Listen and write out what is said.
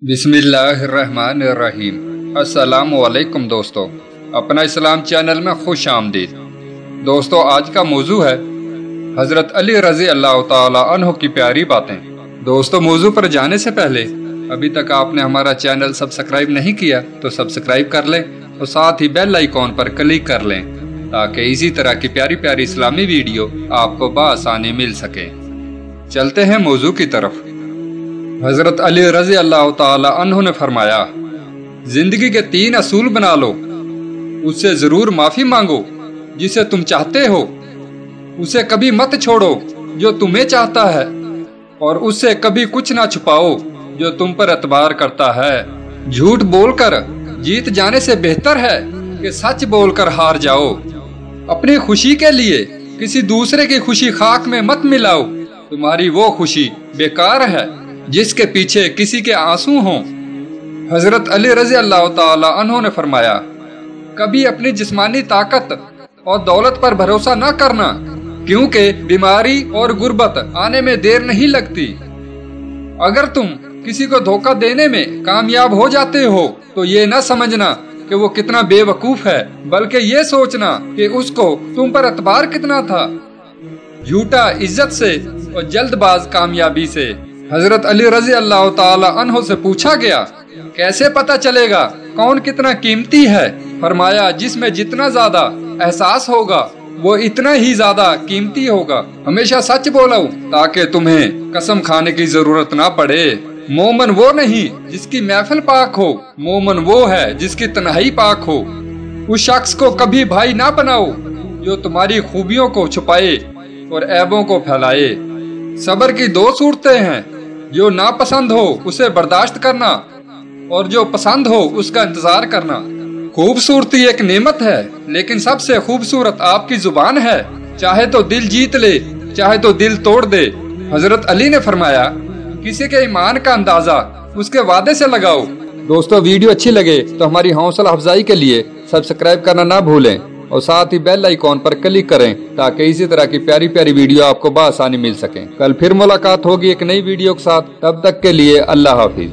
बिस्मिल्लाहिर्रहमानिर्रहीम। अस्सलामुअलैकुम दोस्तों, अपना इस्लाम चैनल में खुश आमदीद। दोस्तों, आज का मौजू है हजरत अली रजी अल्लाह ताला अन्हु की प्यारी बातें। दोस्तों, मौजू पर जाने से पहले अभी तक आपने हमारा चैनल सब्सक्राइब नहीं किया तो सब्सक्राइब कर लें और साथ ही बेल आइकॉन पर क्लिक कर लें ताकि इसी तरह की प्यारी प्यारी इस्लामी वीडियो आपको बआसानी मिल सके। चलते हैं मौजू की तरफ। हजरत अली रजी अल्लाह ताला अन्हु ने फरमाया, जिंदगी के 3 असूल बना लो। उससे जरूर माफी मांगो जिसे तुम चाहते हो, उसे कभी मत छोड़ो जो तुम्हें चाहता है, और उससे कभी कुछ ना छुपाओ जो तुम पर एतबार करता है। झूठ बोलकर जीत जाने से बेहतर है कि सच बोलकर हार जाओ। अपनी खुशी के लिए किसी दूसरे की खुशी खाक में मत मिलाओ। तुम्हारी वो खुशी बेकार है जिसके पीछे किसी के आंसू हों। हजरत अली रजी अल्लाह ताला अन्हु ने फरमाया, कभी अपनी जिस्मानी ताकत और दौलत पर भरोसा न करना, क्योंकि बीमारी और गुर्बत आने में देर नहीं लगती। अगर तुम किसी को धोखा देने में कामयाब हो जाते हो तो ये न समझना कि वो कितना बेवकूफ है, बल्कि ये सोचना कि उसको तुम पर एतबार कितना था। झूठा इज्जत से और जल्दबाज कामयाबी से। हजरत अली रजी अल्लाह ताला अन्हु से पूछा गया, कैसे पता चलेगा कौन कितना कीमती है? फरमाया, जिसमें जितना ज्यादा एहसास होगा वो इतना ही ज्यादा कीमती होगा। हमेशा सच बोलो ताकि तुम्हें कसम खाने की जरूरत ना पड़े। मोमन वो नहीं जिसकी महफिल पाक हो, मोमन वो है जिसकी तन्हाई पाक हो। उस शख्स को कभी भाई ना बनाओ जो तुम्हारी खूबियों को छुपाए और ऐबों को फैलाए। सब्र की 2 सूरतें हैं, जो नापसंद हो उसे बर्दाश्त करना और जो पसंद हो उसका इंतजार करना। खूबसूरती एक नेमत है, लेकिन सबसे खूबसूरत आपकी जुबान है। चाहे तो दिल जीत ले, चाहे तो दिल तोड़ दे। हजरत अली ने फरमाया, किसी के ईमान का अंदाजा उसके वादे से लगाओ। दोस्तों, वीडियो अच्छी लगे तो हमारी हौसला अफजाई के लिए सब्सक्राइब करना ना भूलें और साथ ही बेल आइकॉन पर क्लिक करें ताकि इसी तरह की प्यारी प्यारी वीडियो आपको बआसानी मिल सके। कल फिर मुलाकात होगी एक नई वीडियो के साथ। तब तक के लिए अल्लाह हाफिज।